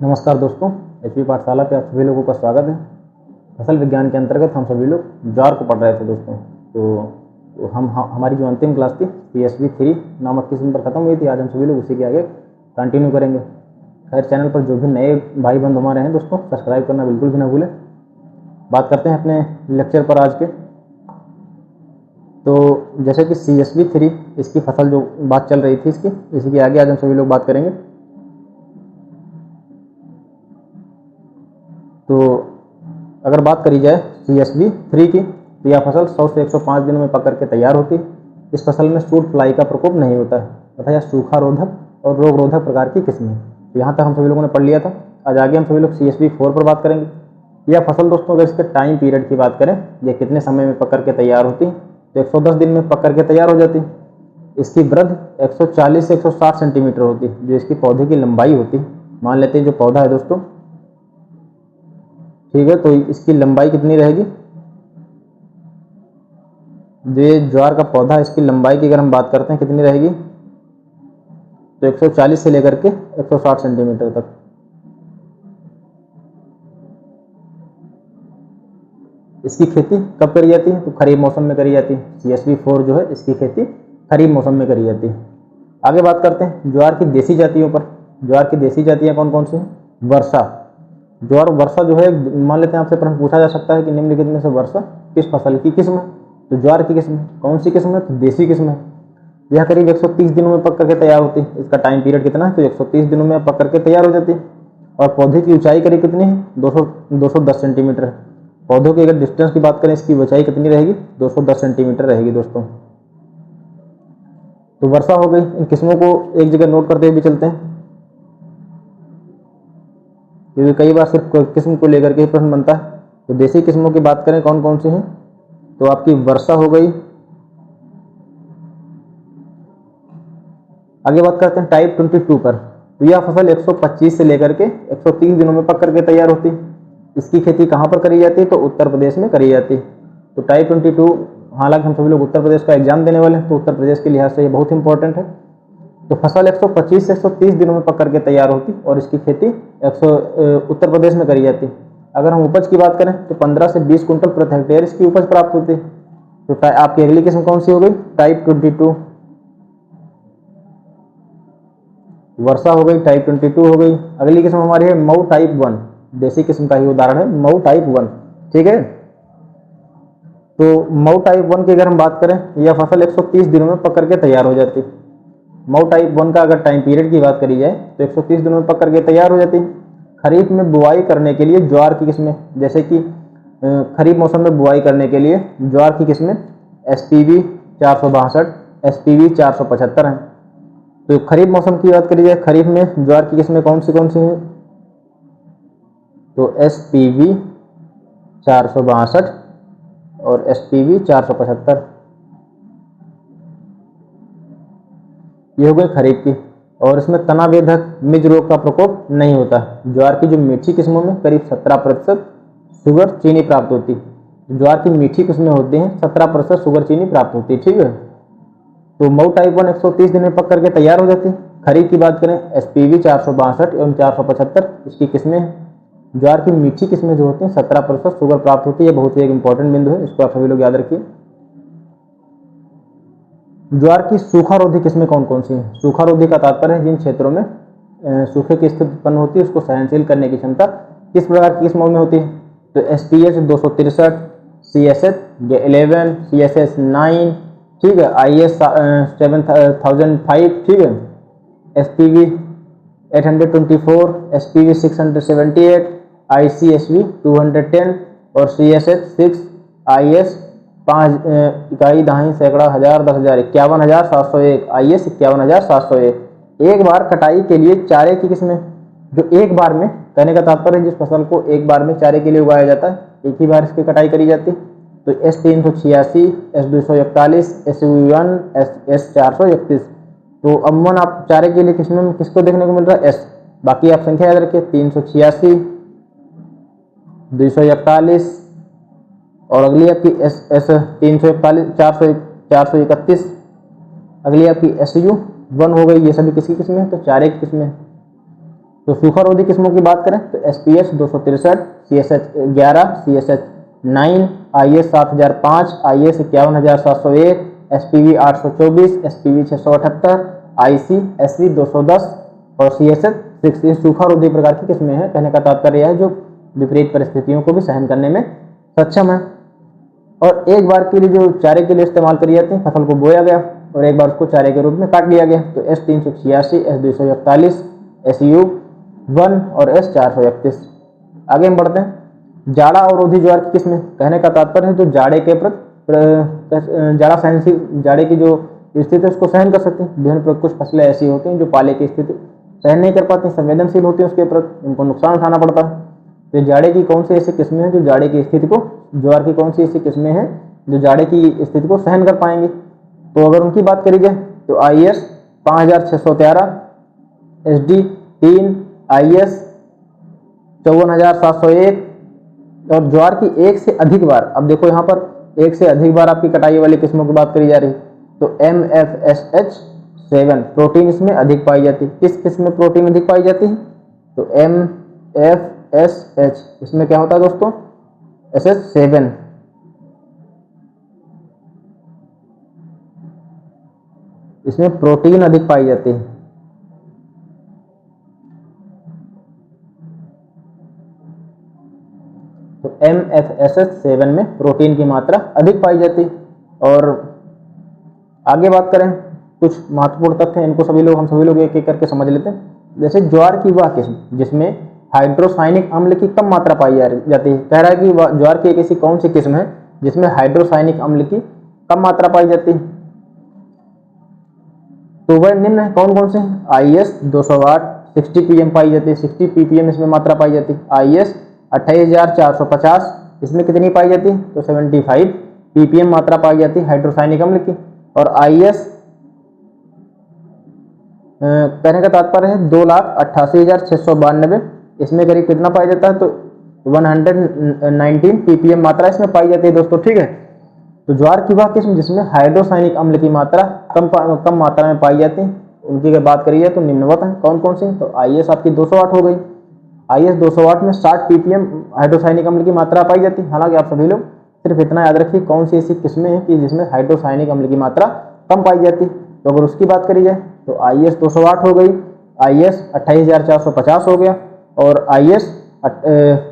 नमस्कार दोस्तों, एचपी पाठशाला पे आप सभी लोगों का स्वागत है। फसल विज्ञान के अंतर्गत हम सभी लोग ज्वार को पढ़ रहे थे दोस्तों। तो हमारी जो अंतिम क्लास थी CSV 3 नामक किस्म पर ख़त्म हुई थी। आज हम सभी लोग उसी के आगे कंटिन्यू करेंगे। खैर, चैनल पर जो भी नए भाई बंधु हमारे हैं दोस्तों, सब्सक्राइब करना बिल्कुल भी ना भूलें। बात करते हैं अपने लेक्चर पर आज के। तो जैसे कि CSV 3 इसकी फसल जो बात चल रही थी इसी के आगे आज हम सभी लोग बात करेंगे। तो अगर बात करी जाए CSV 3 की, तो यह फसल 100 से 105 दिनों में पक करके तैयार होती है। इस फसल में सूट फ्लाई का प्रकोप नहीं होता है तथा यह सूखा रोधक और रोग रोधक प्रकार की किस्म है। तो यहाँ तक हम सभी लोगों ने पढ़ लिया था। आज आगे हम सभी लोग CSV 4 पर बात करेंगे। यह फसल दोस्तों, अगर इसके टाइम पीरियड की बात करें, यह कितने समय में पक करके तैयार होती है, तो 110 दिन में पक करके तैयार हो जाती है। इसकी वृद्धि 140 से 160 सेंटीमीटर होती है, जो इसकी पौधे की लंबाई होती है। मान लेते हैं जो पौधा है दोस्तों, ठीक है, तो इसकी लंबाई कितनी रहेगी? जो ये ज्वार का पौधा है, इसकी लंबाई की अगर हम बात करते हैं कितनी रहेगी, तो 140 से लेकर के 160 सेंटीमीटर तक। इसकी खेती कब करी जाती है? तो खरीफ मौसम में करी जाती है। CSV 4 जो है, इसकी खेती खरीफ मौसम में करी जाती है। आगे बात करते हैं ज्वार की देसी जातियों पर। ज्वार की देसी जातियाँ कौन कौन सी हैं? वर्षा। ज्वार वर्षा जो है, मान लेते हैं आपसे प्रश्न पूछा जा सकता है कि निम्नलिखित में से वर्षा किस फसल की किस्म है? तो ज्वार की किस्म है। कौन सी किस्म है? तो देसी किस्म है। यह करीब 130 दिनों में पक करके तैयार होती है। इसका टाइम पीरियड कितना है? तो 130 दिनों में पक करके तैयार हो जाती है। और पौधे की ऊंचाई करीब कितनी है? 210 सेंटीमीटर। पौधों की अगर डिस्टेंस की बात करें, इसकी ऊंचाई कितनी रहेगी? 210 सेंटीमीटर रहेगी दोस्तों। तो वर्षा हो गई। इन किस्मों को एक जगह नोट करते हुए भी चलते हैं, क्योंकि कई बार सिर्फ किस्म को लेकर के ही प्रश्न बनता है। तो देसी किस्मों की बात करें कौन कौन सी हैं, तो आपकी वर्षा हो गई। आगे बात करते हैं टाइप 22 पर। तो यह फसल 125 से लेकर के 130 दिनों में पक करके तैयार होती है। इसकी खेती कहाँ पर करी जाती है? तो उत्तर प्रदेश में करी जाती है। तो टाइप 22, हालांकि हम सभी लोग उत्तर प्रदेश का एग्जाम देने वाले हैं, तो उत्तर प्रदेश के लिहाज से ये बहुत इंपॉर्टेंट है। तो फसल 125 से 130 दिनों में पक करके तैयार होती और इसकी खेती उत्तर प्रदेश में करी जाती। अगर हम उपज की बात करें, तो 15 से 20 कुंटल प्रति हेक्टेयर इसकी उपज प्राप्त होती है। तो आपकी अगली किस्म कौन सी हो गई? टाइप 22। वर्षा हो गई, टाइप 22 हो गई। अगली किस्म हमारी है मऊ टाइप 1। देसी किस्म का ही उदाहरण है मऊ टाइप 1, ठीक है। तो मऊ टाइप 1 की अगर हम बात करें, यह फसल 130 दिनों में पक करके तैयार हो जाती है। मऊ टाइप 1 का अगर टाइम पीरियड की बात करी जाए, तो 130 दिनों में पक करके तैयार हो जाती है। खरीफ में बुआई करने के लिए ज्वार की किस्में, जैसे कि खरीफ मौसम में बुआई करने के लिए ज्वार की किस्में SPV 462, SPV 475 हैं। तो खरीफ मौसम की बात करी जाए, खरीफ में ज्वार की किस्में कौन सी हैं? तो SPV 462 और SPV 475, ये हो गई खरीफ की। और इसमें तना वेधक मिज रोग का प्रकोप नहीं होता। ज्वार की जो मीठी किस्मों में करीब 17% शुगर चीनी प्राप्त होती है। ज्वार की मीठी किस्में होती हैं, 17% शुगर चीनी प्राप्त होती है, ठीक है। तो मऊ टाइप 1 130 दिन में पक करके तैयार हो जाती है। खरीफ की बात करें, SPV 462 एवं 475 इसकी किस्में हैं। ज्वार की मीठी किस्में जो होती हैं 17% शुगर प्राप्त होती है। ये बहुत ही एक इंपॉर्टेंट बिंदु है, इसको आप सभी लोग याद रखिए। ज्वार की सूखा रोधी किस्में कौन कौन सी हैं? सूखा रोधी का तात्पर्य है जिन क्षेत्रों में सूखे की स्थिति उत्पन्न होती है, उसको सहनशील करने की क्षमता किस प्रकार की किस्मों में होती है? तो SPH 263, CSH 11, CSH 9, ठीक है, IS 7005, ठीक है, SPV 824, SPV 678, ICSV 210 और CSH 6, IS 5 इकाई दहाई सैकड़ा हजार 10,000 51,701, IS 51,701। एक बार कटाई के लिए चारे की किस्में, जो एक बार में, कहने का तात्पर्य है जिस फसल को एक बार में चारे के लिए उगाया जाता है, एक ही बार इसकी कटाई करी जाती है। तो S386, S241, SU1, S431। तो अमूमन आप चारे के लिए किस्में में किसको देखने को मिल रहा है? S। बाकी आप संख्या याद रखिए, 386, 241 और अगली आपकी S 341, 431। अगली आपकी SU1 हो गई। ये सभी किसकी किस्में हैं? तो चारे की किस्में। तो सूखारोधी किस्मों की बात करें तो SPS 263, CSH 11, CSH 9, IS 7005, IS 51701, SPV 824, SPV 678, IC SV 210 और CSH 6। ये सूखारोधी प्रकार की किस्में हैं। कहने का तात्पर्य है जो विपरीत परिस्थितियों को भी सहन करने में सक्षम है और एक बार के लिए जो चारे के लिए इस्तेमाल करी जाती है। फसल को बोया गया और एक बार उसको चारे के रूप में काट लिया गया। तो S386, S241, SU1 और S431। आगे हम बढ़ते हैं। जाड़ा अवरोधी ज्वार की किस्में। कहने का तात्पर्य है जो जाड़े के जाड़ा सहनशील, जाड़े की जो स्थिति है उसको सहन कर सकती है। विभिन्न कुछ फसलें ऐसी होती हैं जो पाले की स्थिति सहन नहीं कर पाती, संवेदनशील होती है उसके प्रति, उनको नुकसान उठाना पड़ता है। तो जाड़े की कौन सी ऐसी किस्में हैं जो जाड़े की स्थिति को, ज्वार की कौन सी ऐसी किस्में हैं जो जाड़े की स्थिति को सहन कर पाएंगी। तो अगर उनकी बात करी जाए तो IS 5613, SD 3, IS 54701 और ज्वार की एक से अधिक बार, अब देखो यहाँ पर एक से अधिक बार आपकी कटाई वाली किस्मों की बात करी जा रही है। तो MFSH 7 प्रोटीन इसमें अधिक पाई जाती है। किस किस्म में प्रोटीन अधिक पाई जाती है? तो MFSH इसमें क्या होता है दोस्तों? SH7। इसमें प्रोटीन अधिक पाई जाती है। तो MFSH7 में प्रोटीन की मात्रा अधिक पाई जाती है। और आगे बात करें कुछ महत्वपूर्ण तथ्य हैं, इनको हम सभी लोग एक एक करके समझ लेते हैं। जैसे ज्वार की वह किस्म जिसमें हाइड्रोसाइनिक अम्ल की कम मात्रा पाई जाती है। कह रहा है कि ज्वार की एक ऐसी कौन सी किस्म है जिसमें हाइड्रोसाइनिक अम्ल की कम मात्रा पाई जाती है। तो वह निम्न है कौन कौन से? IS 208 60 pm पाई जाती है, 60 ppm इसमें मात्रा पाई जाती है। IS 28450 इसमें कितनी पाई जाती है? तो 75 ppm मात्रा पाई जाती है हाइड्रोसाइनिक अम्ल की। और IS कहने का तात्पर्य है 2,88,692 इसमें करीब कितना पाया जाता है? तो 119 ppm मात्रा इसमें पाई जाती है दोस्तों, ठीक है। तो ज्वार की वह किस्म जिसमें हाइड्रोसाइनिक अम्ल की मात्रा कम मात्रा में पाई जाती है, उनकी अगर बात करी जाए तो निम्नवत है कौन कौन सी? तो IS आपकी 208 हो गई। IS 208 में 60 ppm हाइड्रोसाइनिक अम्ल की मात्रा पाई जाती है। हालांकि आप सभी लोग सिर्फ इतना याद रखिए कौन सी ऐसी किस्में हैं कि जिसमें हाइड्रोसाइनिक अम्ल की मात्रा कम पाई जाती है। तो अगर उसकी बात करी जाए तो IS 208 हो गई, IS 28450 हो गया और IS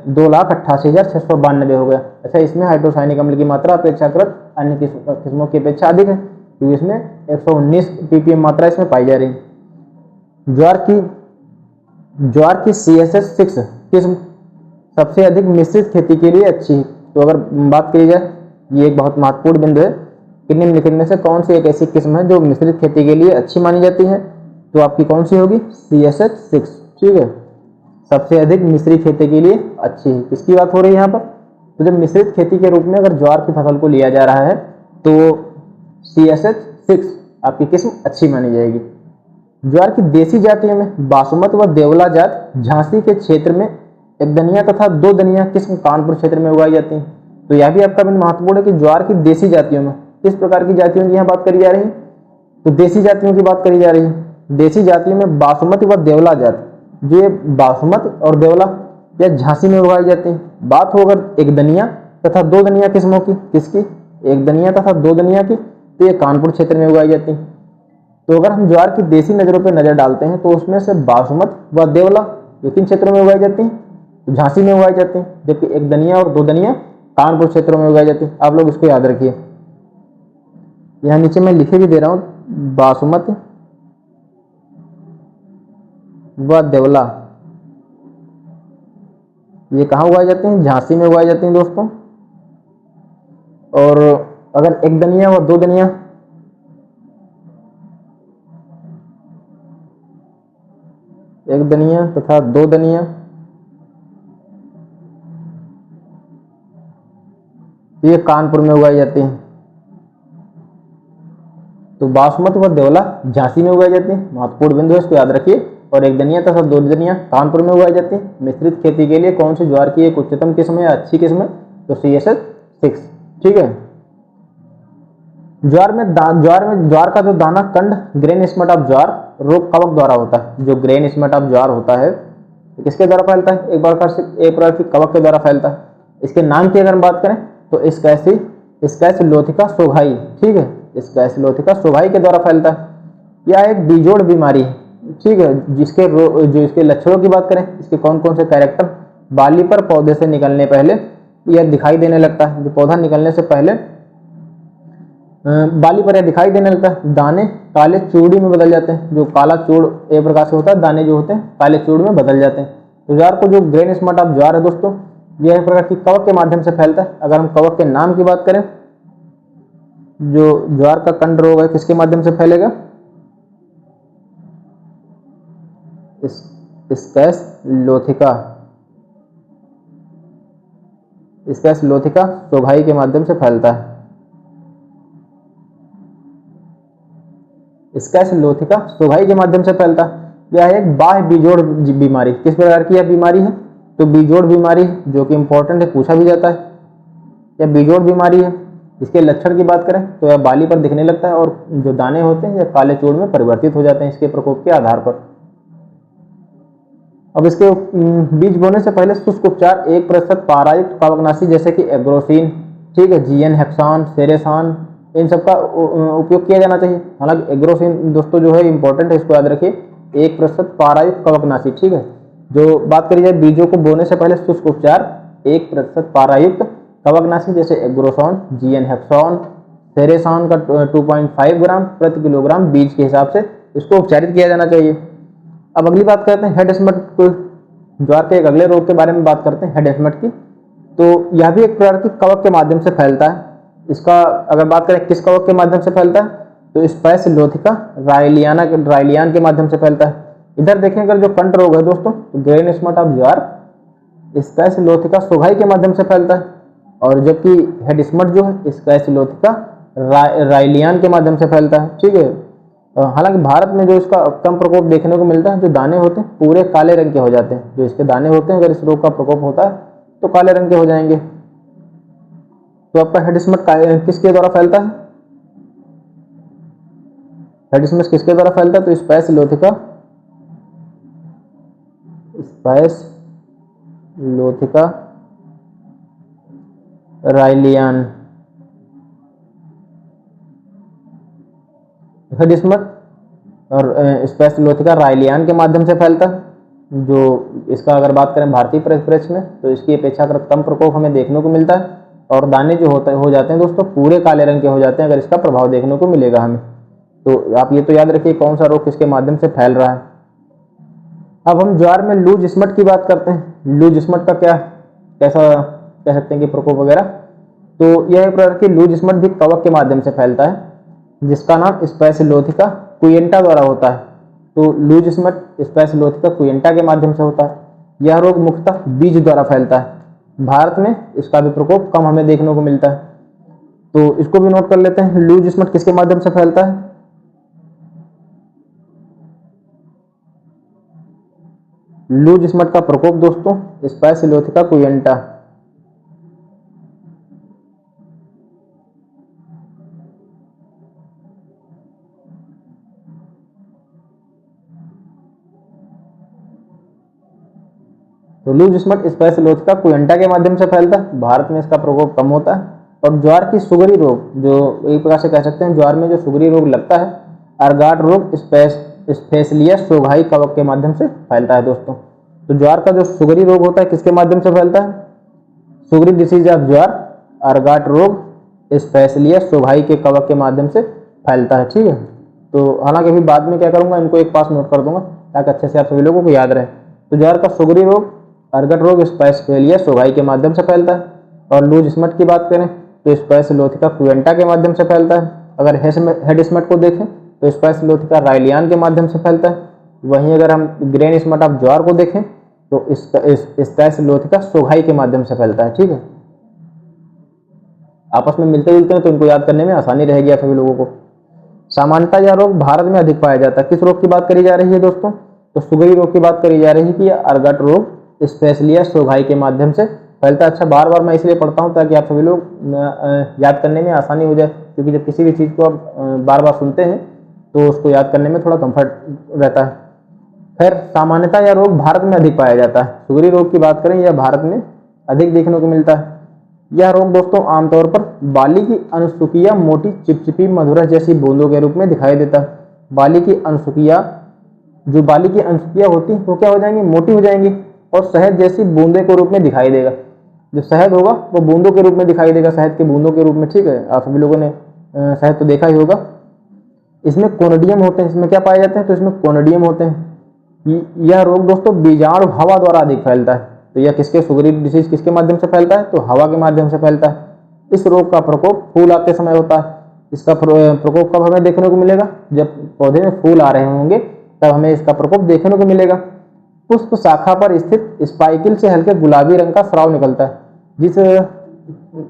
2,88,692 हो गया। अच्छा, इसमें हाइड्रोसाइनिक अम्ल की मात्रा अपेक्षाकृत अन्य किस्मों की अपेक्षा अधिक है क्योंकि इसमें 119 ppm मात्रा इसमें पाई जा रही है। ज्वार की CSH 6 किस्म सबसे अधिक मिश्रित खेती के लिए अच्छी है। तो अगर बात करी जाए, ये एक बहुत महत्वपूर्ण बिंदु है कि निम्नलिखित में से कौन सी एक ऐसी किस्म है जो मिश्रित खेती के लिए अच्छी मानी जाती है? तो आपकी कौन सी होगी? CSH 6, ठीक है। सबसे अधिक मिश्रित खेती के लिए अच्छी है। किसकी बात हो रही है यहाँ पर? तो जब मिश्रित खेती के रूप में अगर ज्वार की फसल को लिया जा रहा है तो CSH 6 आपकी किस्म अच्छी मानी जाएगी। ज्वार की देसी जातियों में बासमत व देवला जात झांसी के क्षेत्र में एक दनिया तथा दो दनिया किस्म कानपुर क्षेत्र में उगाई जाती है। तो यह भी आपका बिंदु महत्वपूर्ण है कि ज्वार की देसी जातियों में किस प्रकार की जातियों की यहाँ बात करी जा रही है? तो देसी जातियों की बात करी जा रही है। देसी जातियों में बासमती व देवला जात, जो बासमत और देवला या झांसी में उगाई जाती है। बात हो अगर एक दनिया तथा दो दनिया किस्मों की, किसकी? एक दनिया तथा दो दनिया की, तो ये कानपुर क्षेत्र में उगाई जाती है। तो अगर हम ज्वार की देसी नजरों पर नजर डालते हैं तो उसमें से बासमत व देवला किन क्षेत्रों में उगाई जाती है? तो झांसी में उगाई जाती है, जबकि एक दनिया और दो दनिया कानपुर क्षेत्रों में उगाई जाती है। आप लोग इसको याद रखिए। यहाँ नीचे मैं लिखे भी दे रहा हूँ, बासमती व देवला ये कहाँ उगाई जाती हैं? झांसी में उगाई जाती हैं दोस्तों। और अगर एक दनिया व दो दनिया, एक दनिया तथा दो दनिया, ये कानपुर में उगाई जाती हैं। तो बासमती व देवला झांसी में उगाई जाती है, महत्वपूर्ण बिंदु है, इसको याद रखिए। और एक दनिया तथा दो दनिया कानपुर में उगाई जाती है। मिश्रित खेती के लिए कौन सी ज्वार की एक उच्चतम किस्म है या अच्छी किस्म है? तो CSH 6, ठीक है। ज्वार का जो दाना कंड ग्रेन स्मेट ऑफ ज्वार रोग कवक द्वारा होता है। जो ग्रेन स्मेट ऑफ ज्वार होता है ये किसके द्वारा फैलता है? एक प्रकार की कवक के द्वारा फैलता है। इसके नाम की अगर हम बात करें तो स्कैसलोथिका सोघाई, ठीक है, स्कैसलोथिका सोघाई के द्वारा फैलता है। यह एक बीजोड़ बीमारी है, ठीक है, जो इसके लक्षणों की बात करें, इसके कौन कौन से कैरेक्टर, बाली पर पौधे से निकलने पहले यह दिखाई देने लगता है, जो पौधा निकलने से पहले बाली पर यह दिखाई देने लगता है। दाने काले चूड़ी में बदल जाते हैं, जो काला चूड़ एक प्रकार से होता है, दाने जो होते हैं काले चूड़ में बदल जाते हैं। तो ज्वार को जो ग्रेन स्मट ऑफ ज्वार है दोस्तों, यह एक प्रकार की कवक के माध्यम से फैलता है। अगर हम कवक के नाम की बात करें, जो ज्वार का कंड रोग है किसके माध्यम से फैलेगा? स्कैसलोथिका सोघाई के माध्यम से फैलता है। स्कैसलोथिका सोघाई के माध्यम से फैलता है। यह एक बाह्य बीजोड़ बीमारी, किस प्रकार की यह बीमारी है? तो बीजोड़ बीमारी है, जो कि इंपॉर्टेंट है, पूछा भी जाता है। यह बीजोड़ बीमारी है। इसके लक्षण की बात करें तो यह बाली पर दिखने लगता है और जो दाने होते हैं यह काले चूड़ में परिवर्तित हो जाते हैं इसके प्रकोप के आधार पर। अब इसके बीज बोने से पहले शुष्क उपचार 1% पारायुक्त कवकनाशी जैसे कि एग्रोसिन, ठीक है, जीएन हेक्सान, सेरेसान, इन सब का उपयोग किया जाना चाहिए। हालांकि एग्रोसिन दोस्तों जो है इंपॉर्टेंट है, इसको याद रखिए, 1% पारायुक्त कवकनाशी, ठीक है। जो बात करी जाए बीजों को बोने से पहले शुष्क उपचार 1% पारायुक्त कवकनाशी जैसे एग्रोसॉन, जीएन हेक्सान, सेरेसान का 2.5 ग्राम प्रति किलोग्राम बीज के हिसाब से इसको उपचारित किया जाना चाहिए। अब अगली बात करते हैं हेड स्मट को, ज्वार के एक अगले रोग के बारे में बात करते हैं, हेड स्मट की। तो यह भी एक प्रकार की कवक के माध्यम से फैलता है। इसका अगर बात करें किस कवक के माध्यम से फैलता है, तो स्कैसलोथिका रायलियान के माध्यम से फैलता है। इधर देखें अगर जो कंठ रोग है दोस्तों, तो ग्रेन स्मट ऑफ ज्वार स्कैसलोथिका सोघाई के माध्यम से फैलता है, और जबकि हेड स्मट जो है स्कैसलोथिका रायलियान के माध्यम से फैलता है, ठीक है। हालांकि भारत में जो इसका कम प्रकोप देखने को मिलता है, जो दाने होते हैं पूरे काले रंग के हो जाते हैं, जो इसके दाने होते हैं अगर इस रोग का प्रकोप होता है तो काले रंग के हो जाएंगे। तो आपका हेड स्मट किसके द्वारा फैलता है? हेड स्मट किसके द्वारा फैलता है? तो स्कैसलोथिका रायलियान। हेड स्मट और स्कैसलोथिका रायलियान के माध्यम से फैलता है। जो इसका अगर बात करें भारतीय परिप्रेक्ष्य में, तो इसकी अपेक्षाकृत कम प्रकोप हमें देखने को मिलता है, और दाने जो हो जाते हैं दोस्तों पूरे काले रंग के हो जाते हैं अगर इसका प्रभाव देखने को मिलेगा हमें। तो आप ये तो याद रखिए कौन सा रोग किसके माध्यम से फैल रहा है। अब हम ज्वार में लूज स्मट की बात करते हैं। लूज स्मट का कैसा कह सकते हैं कि प्रकोप वगैरह, तो यह एक प्रकार की लूज स्मट भी कवक के माध्यम से फैलता है, जिसका नाम स्कैसलोथिका कुयेंटा द्वारा होता है। तो लूज स्मट स्कैसलोथिका कुयेंटा के माध्यम से होता है। यह रोग मुख्यतः बीज द्वारा फैलता है। भारत में इसका भी प्रकोप कम हमें देखने को मिलता है, तो इसको भी नोट कर लेते हैं। लूज स्मट किसके माध्यम से फैलता है? लूज स्मट का प्रकोप दोस्तों स्कैसलोथिका कुयेंटा। तो लूज स्मट स्कैसलोथिका कुयेंटा के माध्यम से फैलता है। भारत में इसका प्रकोप कम होता है। और ज्वार की सुगरी रोग, जो एक प्रकार से कह सकते हैं ज्वार में जो सुगरी रोग लगता है, अर्गाट रोग स्पेसलिया सोघाई कवक के माध्यम से फैलता है दोस्तों। तो ज्वार का जो सुगरी रोग होता है किसके माध्यम से फैलता है? सुगरी डिसीज ऑफ ज्वार अर्गाट रोग स्पेसलिया सोघाई के कवक के माध्यम से फैलता है, ठीक है। तो हालांकि अभी बाद में क्या करूंगा, इनको एक पास नोट कर दूंगा ताकि अच्छे से आप सभी लोगों को याद रहे। तो ज्वार का सुगरी रोग अर्गट रोग स्पेसलिया सोघाई के माध्यम से फैलता है। और लूज स्मट की बात करें तो स्कैसलोथिका कुयेंटा के माध्यम से फैलता है। अगर हेड स्मट को देखें तो स्कैसलोथिका रायलियान के माध्यम से फैलता है। वहीं अगर हम ग्रेन स्मट ऑफ ज्वार को देखें तो स्कैसलोथिका सोघाई के माध्यम से फैलता है, ठीक है। आपस में मिलते जुलते हैं तो इनको याद करने में आसानी रहेगी आप सभी लोगों को। सामान्यतः यह रोग भारत में अधिक पाया जाता है। किस रोग की बात करी जा रही है दोस्तों? तो सुगरी रोग की बात करी जा रही है कि अर्गट रोग स्पेसलिया सोघाई के माध्यम से फैलता है। अच्छा, बार बार मैं इसलिए पढ़ता हूँ ताकि आप सभी लोग याद करने में आसानी हो जाए, क्योंकि जब किसी भी चीज़ को आप बार बार सुनते हैं तो उसको याद करने में थोड़ा कंफर्ट रहता है। खैर सामान्यतः यह रोग भारत में अधिक पाया जाता है। सुगरी रोग की बात करें, यह भारत में अधिक देखने को मिलता है। यह रोग दोस्तों आमतौर पर बाली की अनुसुकिया मोटी चिपचिपी मधुरस जैसी बूंदों के रूप में दिखाई देता है। बाली की अनुसुकिया होती वो क्या हो जाएंगी, मोटी हो जाएंगी और शहद जैसी बूंदे के रूप में दिखाई देगा। जो शहद होगा वो बूंदों के रूप में दिखाई देगा, शहद के बूंदों के रूप में। ठीक है, आप सभी लोगों ने शहद तो देखा ही होगा। इसमें कोनिडियम होते हैं। इसमें क्या पाए जाते हैं, तो इसमें कोनिडियम होते हैं। यह रोग दोस्तों बीजाणु हवा द्वारा अधिक फैलता है। तो यह सुगरी डिसीज किसके माध्यम से फैलता है, तो हवा के माध्यम से फैलता है। इस रोग का प्रकोप फूल आते समय होता है। इसका प्रकोप कब हमें देखने को मिलेगा, जब पौधे में फूल आ रहे होंगे तब हमें इसका प्रकोप देखने को मिलेगा। पुष्प शाखा पर स्थित स्पाइकिल से हल्के गुलाबी रंग का स्राव निकलता है। जिस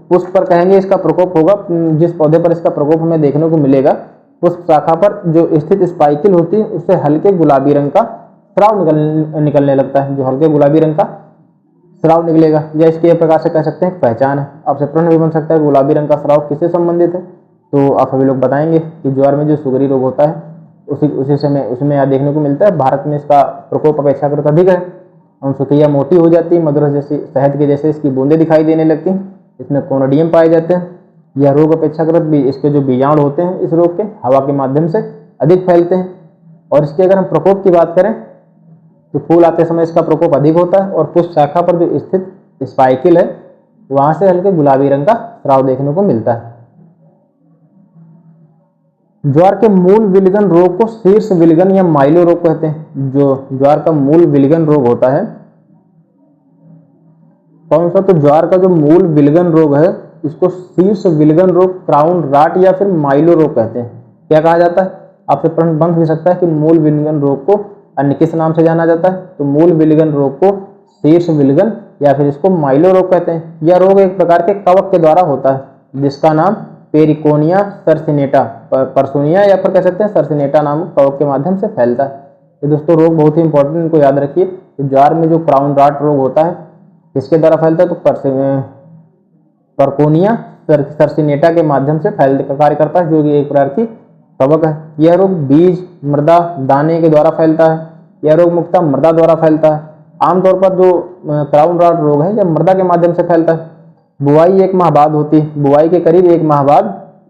पुष्प पर कहेंगे इसका प्रकोप होगा, जिस पौधे पर इसका प्रकोप हमें देखने को मिलेगा, पुष्प शाखा पर जो स्थित स्पाइकिल होती है उससे हल्के गुलाबी रंग का स्राव निकलने लगता है। जो हल्के गुलाबी रंग का स्राव निकलेगा, या इसके प्रकार से कह सकते हैं पहचान है। आपसे प्रश्न भी बन सकता है गुलाबी रंग का स्राव किससे संबंधित है, तो आप सभी लोग बताएंगे कि ज्वार में जो सुगरी रोग होता है उसी समय उसमें यहाँ देखने को मिलता है। भारत में इसका प्रकोप अपेक्षाकृत अधिक है। अनुसुकिया मोटी हो जाती है, मधुरस जैसी शहद के जैसे इसकी बूंदें दिखाई देने लगती हैं। इसमें कोनोडियम पाए जाते हैं। यह रोग अपेक्षाकृत भी इसके जो बीजाणु होते हैं इस रोग के हवा के माध्यम से अधिक फैलते हैं। और इसके अगर हम प्रकोप की बात करें तो फूल आते समय इसका प्रकोप अधिक होता है और पुष्प शाखा पर जो स्थित स्पाइकिल है वहां से हल्के गुलाबी रंग का स्राव देखने को मिलता है। ज्वार के मूल विलगन रोग को शीर्ष विलगन या माइलो रोग कहते हैं। जो ज्वार का मूल विलगन रोग होता है कौन सा, तो ज्वार का जो मूल विलगन रोग है इसको शीर्ष विलगन रोग, क्राउन राट या फिर माइलो रोग कहते हैं। क्या कहा जाता है, आपसे प्रश्न बन भी सकता है कि मूल विलगन रोग को अन्य किस नाम से जाना जाता है, तो मूल विलगन रोग को शीर्ष विलगन या फिर इसको माइलो रोग कहते हैं। यह रोग एक प्रकार के कवक के द्वारा होता है जिसका नाम पेरिकोनिया सर्सिनेटा, परसोनिया या फिर कह सकते हैं सर्सिनेटा नामक कवक के माध्यम से फैलता है। ये दोस्तों रोग बहुत ही इंपॉर्टेंट, इनको याद रखिए। तो ज्वार में जो क्राउन राट रोग होता है किसके द्वारा फैलता है, तो परकोनिया सर्सिनेटा के माध्यम से कार्य करता है, जो कि एक प्रकार की कवक है। यह रोग बीज, मृदा, दाने के द्वारा फैलता है। यह रोग मुख्यतः मृदा द्वारा फैलता है। आमतौर पर जो क्राउन राट रोग है यह मृदा के माध्यम से फैलता है। बुआई 1 माह बाद होती है। बुआई के करीब 1 माह बाद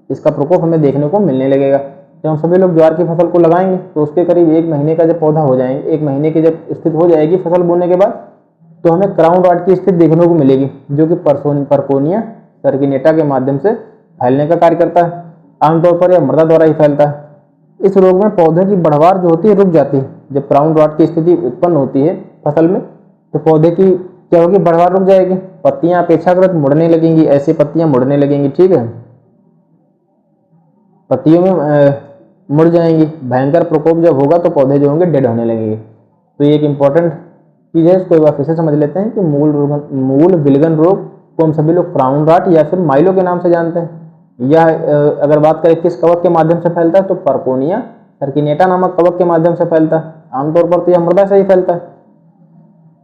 इसका प्रकोप हमें देखने को मिलने लगेगा। जब हम सभी लोग ज्वार की फसल को लगाएंगे तो उसके करीब 1 महीने का जब पौधा हो जाएंगे, 1 महीने की जब स्थिति हो जाएगी फसल बोने के बाद, तो हमें क्राउन राट की स्थिति देखने को मिलेगी, जो कि परकोनिया सर्सिनेटा के माध्यम से फैलने का कार्य करता है। आमतौर पर यह मृदा द्वारा ही फैलता है। इस रोग में पौधे की बढ़वार जो होती है रुक जाती है। जब क्राउन राट की स्थिति उत्पन्न होती है फसल में तो पौधे की क्या होगी, बढ़वार रुक जाएगी, पत्तियां अपेक्षाकृत मुड़ने लगेंगी, ऐसी पत्तियां मुड़ने लगेंगी। ठीक है, पत्तियों में मुड़ जाएंगी। भयंकर प्रकोप जब होगा तो पौधे जो होंगे डेड होने लगेंगे। तो ये एक इंपॉर्टेंट चीज है, इसको एक बार फिर से समझ लेते हैं कि मूल विलगन रोग को हम सभी लोग क्राउन राट या फिर माइलो के नाम से जानते हैं। यह अगर बात करें किस कवक के माध्यम से फैलता है, तो परकोनिया सर्सिनेटा नामक कवक के माध्यम से फैलता है। आमतौर पर तो यह मृदा से ही फैलता है।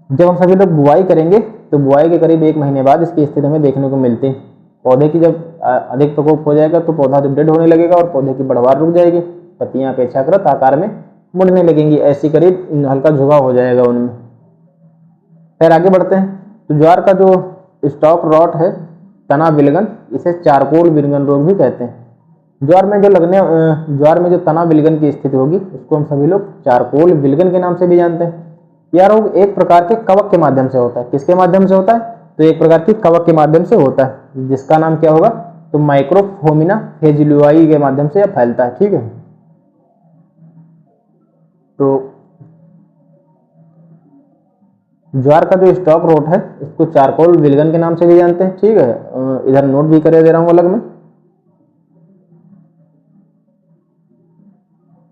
जब हम सभी लोग बुआई करेंगे तो बुआई के करीब 1 महीने बाद इसकी स्थिति हमें देखने को मिलती है। पौधे की जब अधिक प्रकोप हो जाएगा तो पौधा जब डेड होने लगेगा और पौधे की बढ़वार रुक जाएगी, पत्तियां अपेक्षाकृत आकार में मुड़ने लगेंगी, ऐसी करीब हल्का झुकाव हो जाएगा उनमें। फिर आगे बढ़ते हैं। तो ज्वार का जो स्टॉक रॉट है, तना विलगन, इसे चारकोल विलगन रोग भी कहते हैं। ज्वार में जो तना विलगन की स्थिति होगी उसको हम सभी लोग चारकोल विलगन के नाम से भी जानते हैं। यह रोग एक प्रकार के कवक के माध्यम से होता है। किसके माध्यम से होता है, तो एक प्रकार की कवक के माध्यम से होता है, जिसका नाम क्या होगा, तो माइक्रोफोमिना फेजुलुआई के माध्यम से यह फैलता है। ठीक है, तो ज्वार का जो स्टॉक रोट है इसको चारकोल विलगन के नाम से भी जानते हैं। ठीक है, इधर नोट भी कर दे रहा हूं अलग में,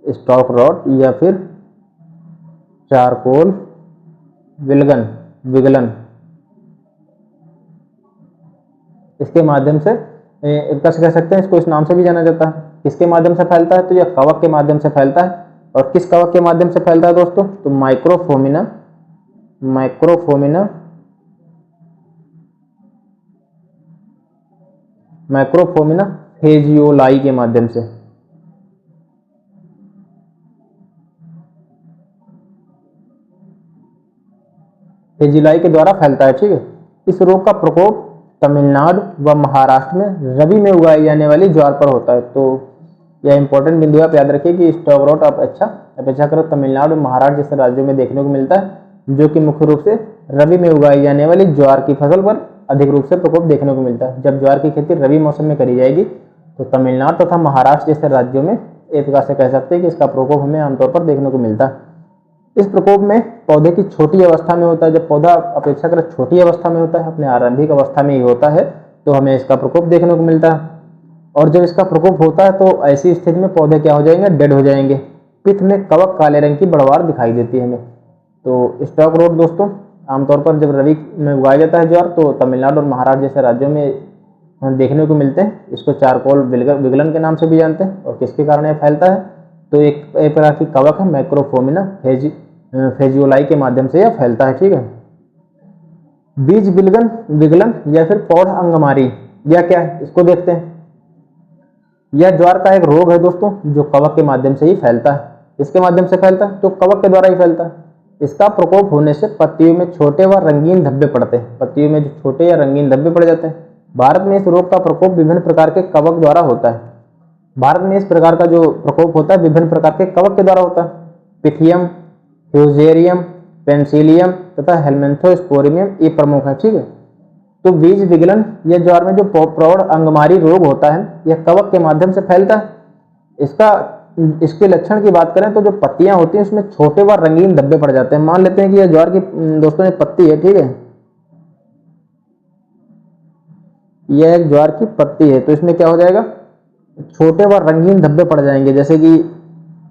स्टॉक रॉट या फिर चारकोल विगलन, इसके माध्यम से कह सकते हैं, इसको इस नाम से भी जाना जाता है। किसके माध्यम से फैलता है, तो यह कवक के माध्यम से फैलता है। और किस कवक के माध्यम से फैलता है दोस्तों, तो माइक्रोफोमिना फेजियोलाई के माध्यम से। फेजुलाई के द्वारा फैलता है, ठीक है। इस रोग का प्रकोप तमिलनाडु व महाराष्ट्र में रबी में उगाई जाने वाली ज्वार पर होता है। तो यह इंपॉर्टेंट बिंदु आप याद रखिए कि स्टॉक रोट अपेक्षाकृत तमिलनाडु महाराष्ट्र जैसे राज्यों में देखने को मिलता है, जो कि मुख्य रूप से रबी में उगाई जाने वाली ज्वार की फसल पर अधिक रूप से प्रकोप देखने को मिलता है। जब ज्वार की खेती रबी मौसम में करी जाएगी तो तमिलनाडु तथा महाराष्ट्र जैसे राज्यों में एक प्रकार से कह सकते हैं कि इसका प्रकोप हमें आमतौर पर देखने को मिलता है। इस प्रकोप में पौधे की छोटी अवस्था में होता है। जब पौधा अपेक्षाकृत छोटी अवस्था में होता है, अपने आरंभिक अवस्था में ही होता है, तो हमें इसका प्रकोप देखने को मिलता है। और जब इसका प्रकोप होता है तो ऐसी स्थिति में पौधे क्या हो जाएंगे, डेड हो जाएंगे। पित्त में कवक काले रंग की बढ़वार दिखाई देती है हमें। तो स्टॉक रोट दोस्तों आमतौर पर जब रबी में उगाया जाता है ज्वार, तो तमिलनाडु और महाराष्ट्र जैसे राज्यों में देखने को मिलते हैं। इसको चारकोल विगलन के नाम से भी जानते हैं। और किसके कारण यह फैलता है, तो एक प्रकार की कवक है मैक्रोफोमिना फेजियोलाई के माध्यम से यह फैलता है, ठीक है। बीज विगलन या फिर पौध अंगमारी या क्या है, इसको देखते हैं। यह ज्वार का एक रोग है दोस्तों, जो कवक के माध्यम से ही फैलता है। इसके माध्यम से फैलता है तो कवक के द्वारा ही फैलता है। इसका प्रकोप होने से पत्तियों में छोटे व रंगीन धब्बे पड़ते हैं। पत्तियों में जो छोटे या रंगीन धब्बे पड़ जाते हैं। भारत में इस रोग का प्रकोप विभिन्न प्रकार के कवक द्वारा होता है। भारत में इस प्रकार का जो प्रकोप होता है विभिन्न प्रकार के कवक के द्वारा होता है। पिथियम, फ्यूजेरियम, पेंसिलियम तथा हेलमेंथोस्पोरियम ये प्रमुख है, ठीक है। तो बीज विगलन या ज्वार में जो प्रौढ़ अंगमारी रोग होता है, यह कवक के माध्यम से फैलता है। इसके लक्षण की बात करें तो जो पत्तियां होती हैं उसमें छोटे व रंगीन धब्बे पड़ जाते हैं। मान लेते हैं कि यह ज्वार की दोस्तों एक पत्ती है, ठीक है। यह एक ज्वार की पत्ती है, तो इसमें क्या हो जाएगा, छोटे व रंगीन धब्बे पड़ जाएंगे। जैसे कि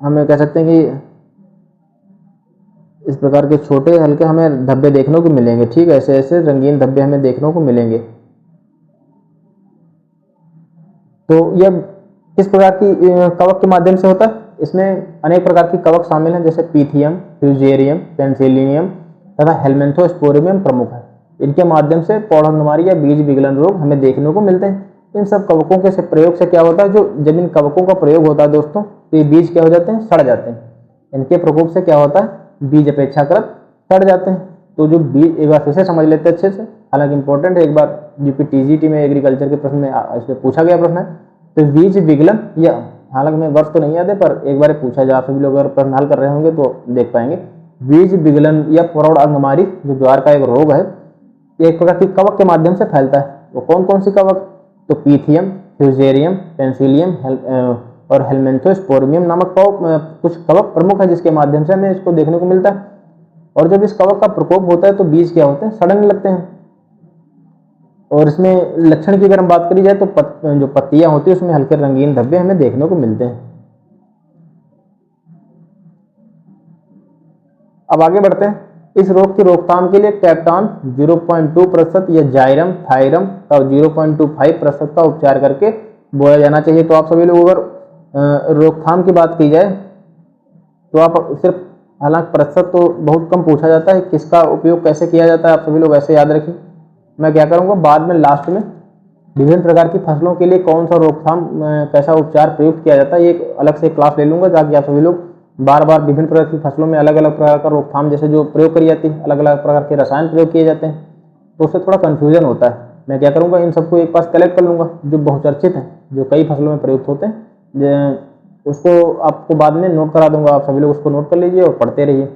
हमें कह सकते हैं कि इस प्रकार के छोटे हल्के हमें धब्बे देखने को मिलेंगे, ठीक है। ऐसे ऐसे रंगीन धब्बे हमें देखने को मिलेंगे। तो यह किस प्रकार की कवक के माध्यम से होता है, इसमें अनेक प्रकार की कवक शामिल हैं, जैसे पीथियम, फ्यूजेरियम, पेंसिलियम तथा हेलमेंथोस्पोरियम प्रमुख है। इनके माध्यम से पौध अंगमारी या बीज विगलन रोग हमें देखने को मिलते हैं। इन सब कवकों के प्रयोग से क्या होता है, जब इन कवकों का प्रयोग होता है दोस्तों, तो ये बीज क्या हो जाते हैं, सड़ जाते हैं। इनके प्रकोप से क्या होता है, बीज अपेक्षाकृत सड़ जाते हैं। तो जो बीज एक बार फिर से समझ लेते हैं अच्छे से, हालांकि इंपॉर्टेंट है, एक बार यूपी टीजीटी में एग्रीकल्चर के प्रश्न में इसमें पूछा गया प्रश्न है। तो बीज विगलन या, हालांकि मैं वर्ष तो नहीं याद है, पर एक बार पूछा जाए, आप सभी लोग अगर प्रश्न हल कर रहे होंगे तो देख पाएंगे। बीज विगलन या प्रौढ़ अंगमारी जो ज्वार का एक रोग है, एक प्रकार की कवक के माध्यम से फैलता है। वो कौन कौन सी कवक, तो पीथियम, फ्यूजेरियम, पेंसिलियम और हेलमेंथोस्पोरियम नामक कुछ कवक प्रमुख है, जिसके माध्यम से हमें इसको देखने को मिलता है। और जब इस कवक का प्रकोप होता है तो बीज क्या होते हैं, सड़ने लगते हैं। और इसमें लक्षण की अगर हम बात करी जाए तो जो पत्तियां होती है उसमें हल्के रंगीन धब्बे हमें देखने को मिलते हैं। अब आगे बढ़ते हैं। इस रोग की रोकथाम के लिए कैप्टान 0.2% या जाइरम थाइरम का 0.25% का उपचार करके बोया जाना चाहिए। तो आप सभी लोग अगर रोकथाम की बात की जाए तो आप सिर्फ, हालांकि प्रतिशत तो बहुत कम पूछा जाता है, किसका उपयोग कैसे किया जाता है आप सभी लोग ऐसे याद रखिए। मैं क्या करूंगा, बाद में लास्ट में विभिन्न प्रकार की फसलों के लिए कौन सा रोकथाम कैसा उपचार प्रयुक्त किया जाता है, एक अलग से क्लास ले लूंगा, ताकि आप सभी लोग बार बार विभिन्न प्रकार की फसलों में अलग अलग प्रकार का रोकथाम जैसे जो प्रयोग करी जाती है, अलग अलग प्रकार के रसायन प्रयोग किए जाते हैं, तो उससे थोड़ा कन्फ्यूजन होता है। मैं क्या करूंगा, इन सबको एक पास कलेक्ट कर लूंगा, जो बहुचर्चित हैं, जो कई फसलों में प्रयुक्त होते हैं, उसको आपको बाद में नोट करा दूंगा। आप सभी लोग उसको नोट कर लीजिए और पढ़ते रहिए।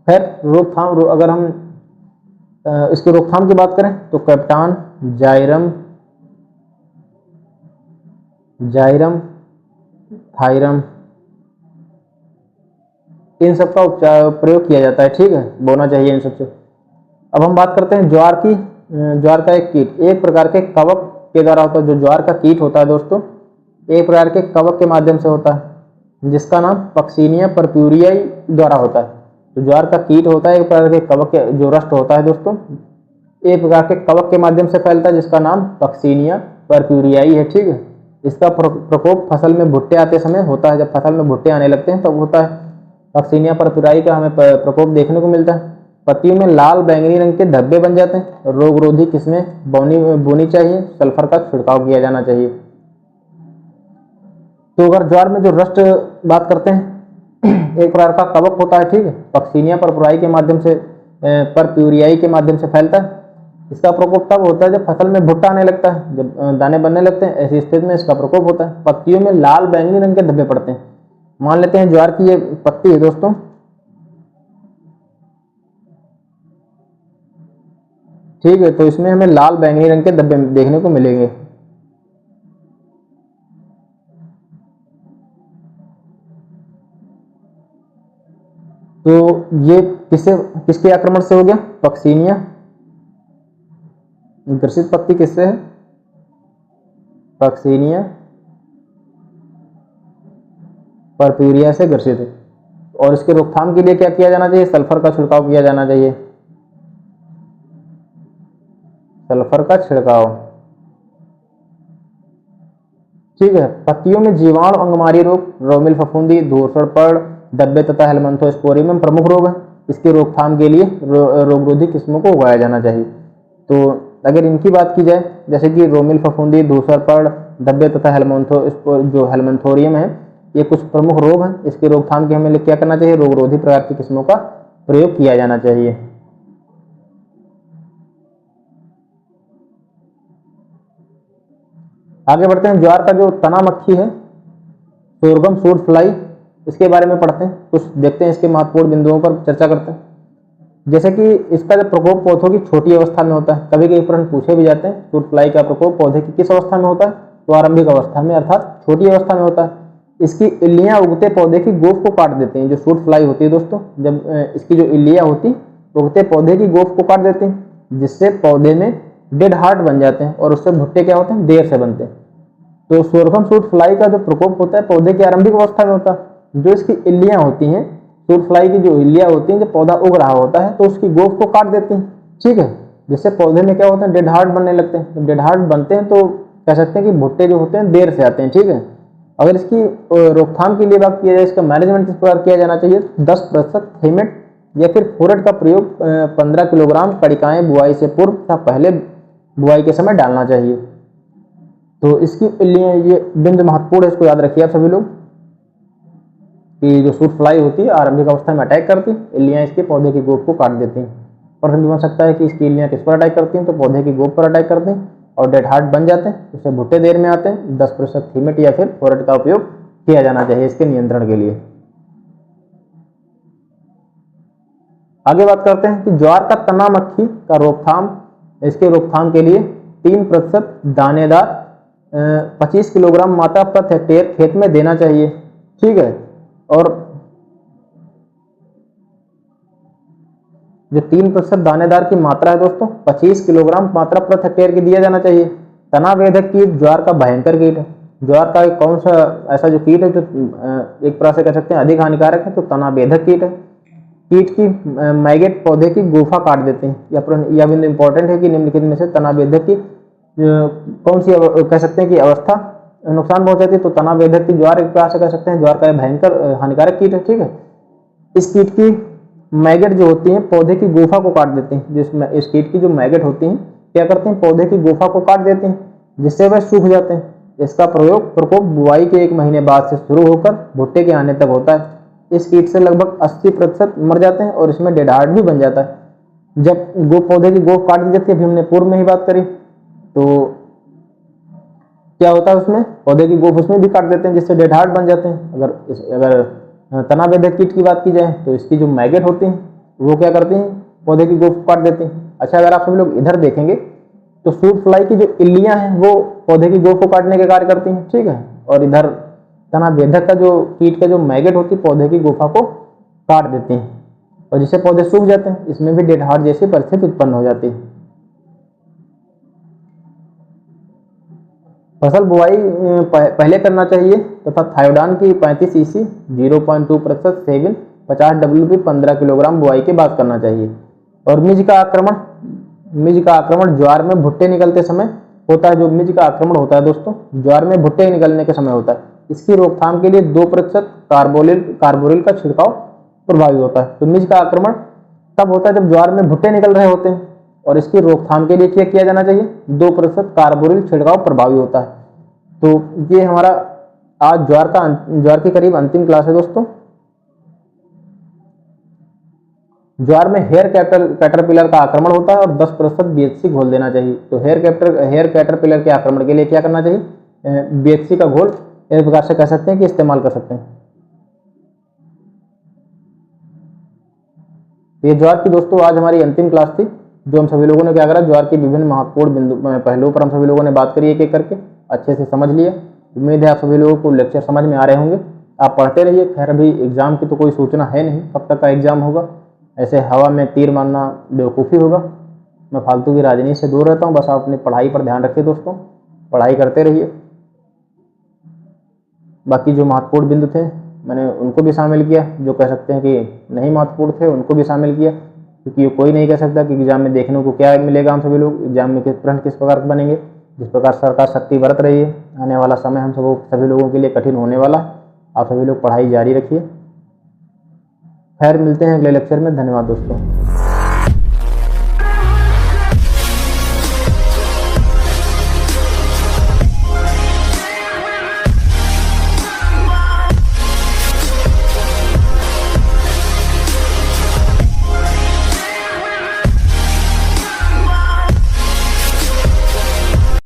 खैर, रोकथाम, अगर हम इसकी रोकथाम की बात करें तो कैप्टान, जाइरम, थाइरम, इन सब का उपचार प्रयोग किया जाता है, ठीक है, बोना चाहिए इन सबसे। अब हम बात करते हैं ज्वार की। ज्वार का एक कीट एक प्रकार के कवक के द्वारा होता है। जो ज्वार का कीट होता है दोस्तों, एक प्रकार के कवक के माध्यम से होता है, जिसका नाम पक्सीनिया परप्यूरियाई द्वारा होता है। तो ज्वार का कीट होता है एक प्रकार के कवक के, जो रस्ट होता है दोस्तों, एक प्रकार के कवक के माध्यम से फैलता है, जिसका नाम पक्सीनिया परप्यूरियाई है, ठीक है। इसका प्रकोप फसल में भुट्टे आते समय होता है। जब फसल में भुट्टे आने लगते हैं तब होता है। पक्सीनिया परप्यूरियाई का हमें प्रकोप देखने को मिलता है। पत्तियों में लाल बैंगनी रंग के धब्बे बन जाते हैं। रोगरोधी किस्में बोनी चाहिए। सल्फर का छिड़काव किया जाना चाहिए। तो अगर ज्वार में जो रस्ट बात करते हैं, एक प्रकार का कवक होता है, ठीक है, पक्सीनिया परप्यूरियाई के माध्यम से परप्यूरियाई के माध्यम से फैलता है। इसका प्रकोप तब होता है जब फसल में भुट्टा आने लगता है, जब दाने बनने लगते हैं, ऐसी स्थिति में इसका प्रकोप होता है। पत्तियों में लाल बैंगनी रंग के धब्बे पड़ते हैं। मान लेते हैं ज्वार की ये पत्ती है दोस्तों, ठीक है, तो इसमें हमें लाल बैंगनी रंग के धब्बे देखने को मिलेंगे। तो ये किसके आक्रमण से हो गया? पक्सीनिया। ग्रसित पत्ती किससे है? पक्सीनिया परप्यूरिया से ग्रसित है। और इसके रोकथाम के लिए क्या किया जाना चाहिए? सल्फर का छिड़काव किया जाना चाहिए, सल्फर का छिड़काव, ठीक है। पत्तियों में जीवाणु अंगमारी रोग, रोमिल फफूंदी, धूसर पड़, धब्बे तथा हेलमंथोस्पोरियम प्रमुख रोग है। इसके रोकथाम के लिए रोगरोधी किस्मों को उगाया जाना चाहिए। तो अगर इनकी बात की जाए, जैसे कि रोमिल फफूंदी, धूसर पड़, धब्बे तथा हेलमंथोरियम है, ये कुछ प्रमुख रोग हैं। इसके रोकथाम के हमें क्या करना चाहिए? रोगरोधी प्रकार की किस्मों का प्रयोग किया जाना चाहिए। आगे बढ़ते हैं। ज्वार का जो तना मक्खी है, सोरगम सूट फ्लाई, इसके बारे में पढ़ते हैं, कुछ देखते हैं, इसके महत्वपूर्ण बिंदुओं पर चर्चा करते हैं। जैसे कि इसका जब प्रकोप पौधों की छोटी अवस्था में होता है, कभी कभी प्रश्न पूछे भी जाते हैं, सूट फ्लाई का प्रकोप पौधे की किस अवस्था में होता है? तो आरंभिक अवस्था में, अर्थात छोटी अवस्था में होता है। इसकी इल्लियां उगते पौधे की गोफ को काट देती हैं। जो सूट फ्लाई होती है दोस्तों, जब इसकी जो इल्लियां होती उगते पौधे की गोफ को काट देती हैं, जिससे पौधे में डेड हार्ट बन जाते हैं और उससे भुट्टे क्या होते हैं? देर से बनते हैं। तो सोरगम सूट फ्लाई का जो प्रकोप होता है पौधे की आरंभिक अवस्था में होता है। जो इसकी इल्लियां होती हैं, सूट फ्लाई की जो इल्लियां होती हैं, जब पौधा उग रहा होता है तो उसकी गोफ को काट देती हैं, ठीक है, जिससे पौधे में क्या होता है? डेड हार्ट बनने लगते हैं। जब डेड हार्ट बनते हैं तो कह सकते हैं कि भुट्टे जो होते हैं देर से आते हैं, ठीक है। अगर इसकी रोकथाम के लिए बात किया जाए, इसका मैनेजमेंट किस प्रकार किया जाना चाहिए? 10% थीमेट या फिर फोरेट का प्रयोग 15 किलोग्राम कड़िकाएं बुआई से पूर्व तथा पहले बुआई के समय डालना चाहिए। तो इसकी इल्लियां, ये बिंदु महत्वपूर्ण है, इसको याद रखिए आप सभी लोग, कि जो सूट फ्लाई होती है आरंभिक अवस्था में अटैक करती है, इल्लियां इसके पौधे की गोफ को काट देती हैं। प्रश्न बन सकता है कि इसकी इल्लियां किस पर अटैक करती हैं? तो पौधे की गोफ पर अटैक करती हैं और डेड हार्ट बन जाते हैं, उससे भुट्टे देर में आते हैं। 10% थीमेट या फिर फोरेट का उपयोग किया जाना चाहिए इसके नियंत्रण के लिए। आगे बात करते हैं कि ज्वार का तना मक्खी का रोकथाम। इसके रोकथाम के लिए 3% दानेदार 25 किलोग्राम मात्रा प्रति हेक्टेयर खेत में देना चाहिए, ठीक है। और जो 3% दानेदार की मात्रा है दोस्तों, 25 किलोग्राम मात्रा प्रति हेक्टेयर की दिया जाना चाहिए। तना वेधक कीट ज्वार का भयंकर कीट है। ज्वार का एक कौन सा ऐसा जो कीट है जो एक प्रकार से कह सकते हैं अधिक हानिकारक है? तो तना वेधक कीट है। कीट की मैगेट पौधे की गुफा काट देते हैं। यह बिंदु इंपॉर्टेंट है कि निम्नलिखित में से तना वेधक की कौन सी कह सकते हैं कि अवस्था नुकसान पहुंचाती है? तो तना वेधक की ज्वार एक प्रकार से कह सकते हैं ज्वार का भयंकर हानिकारक कीट है, ठीक है। इस कीट की मैगेट जो होती हैं पौधे की गुफा को काट देती हैं। जिसमें इस कीट की जो मैगेट होती हैं क्या करते हैं? पौधे की गुफा को काट देते हैं, जिससे वह सूख जाते हैं। इसका प्रकोप बुआई के 1 महीने बाद से शुरू होकर भुट्टे के आने तक होता है। इस कीट से लगभग 80% मर जाते हैं और इसमें डेड हार्ट भी बन जाता है। जब पौधे की गोफ काट दी जाती है, अभी हमने पूर्व में ही बात करी, तो क्या होता है उसमें? पौधे की गोफ उसमें भी काट देते हैं, जिससे डेड हार्ट बन जाते हैं। अगर तना वेधक कीट की बात की जाए तो इसकी जो मैगेट होती हैं वो क्या करती हैं? पौधे की गोफ काट देती हैं। अच्छा, अगर आप सभी लोग इधर देखेंगे तो सूट फ्लाई की जो इल्लियां हैं वो पौधे की गोफ को काटने के कार्य करती हैं, ठीक है। और इधर तना वेधक का जो कीट का जो मैगेट होती है पौधे की गुफा को काट देती हैं और जिससे पौधे सूख जाते हैं। इसमें भी डेड हार्ट जैसी परिस्थिति उत्पन्न हो जाती है। फसल बुआई पहले करना चाहिए तथा थायोडान की 35 ईसी 0.2% सेविन 50 WP 15 किलोग्राम बुआई के बाद करना चाहिए। और मिज का आक्रमण ज्वार में भुट्टे निकलते समय होता है। जो मिज का आक्रमण होता है दोस्तों, ज्वार में भुट्टे निकलने के समय होता है। इसकी रोकथाम के लिए 2% कार्बोरिल का छिड़काव प्रभावी होता है। तो मिज का आक्रमण तब होता है जब ज्वार में भुट्टे निकल रहे होते हैं और इसकी रोकथाम के लिए क्या किया जाना चाहिए? 2% कार्बोरिल छिड़काव प्रभावी होता है। तो ये हमारा आज ज्वार की करीब अंतिम क्लास है दोस्तों। ज्वार में हेयर कैटरपिलर का आक्रमण होता है और 10% बीएचसी घोल देना चाहिए। तो हेयर कैटरपिलर के आक्रमण के लिए क्या करना चाहिए? बीएचसी का घोल एक प्रकार से कह सकते हैं कि इस्तेमाल कर सकते हैं। ये ज्वार की दोस्तों आज हमारी अंतिम क्लास थी, जो हम सभी लोगों ने क्या करा, ज्वार के विभिन्न महत्वपूर्ण बिंदु पहलुओं पर हम सभी लोगों ने बात करी, एक एक करके अच्छे से समझ लिया। उम्मीद है आप सभी लोगों को लेक्चर समझ में आ रहे होंगे। आप पढ़ते रहिए। खैर अभी एग्जाम की तो कोई सूचना है नहीं, कब तक का एग्जाम होगा। ऐसे हवा में तीर मारना बेवकूफ़ी होगा। मैं फालतू की राजनीति से दूर रहता हूँ। बस आप अपनी पढ़ाई पर ध्यान रखिए दोस्तों, पढ़ाई करते रहिए। बाकी जो महत्वपूर्ण बिंदु थे मैंने उनको भी शामिल किया, जो कह सकते हैं कि नहीं महत्वपूर्ण थे उनको भी शामिल किया, क्योंकि ये कोई नहीं कह सकता कि एग्जाम में देखने को क्या मिलेगा। हम सभी लोग एग्जाम में प्रश्न किस प्रकार के बनेंगे, जिस प्रकार सरकार शक्ति बरत रही है। आने वाला समय हम सभी लोगों के लिए कठिन होने वाला है। आप सभी लोग पढ़ाई जारी रखिए। खैर मिलते हैं अगले लेक्चर में। धन्यवाद दोस्तों।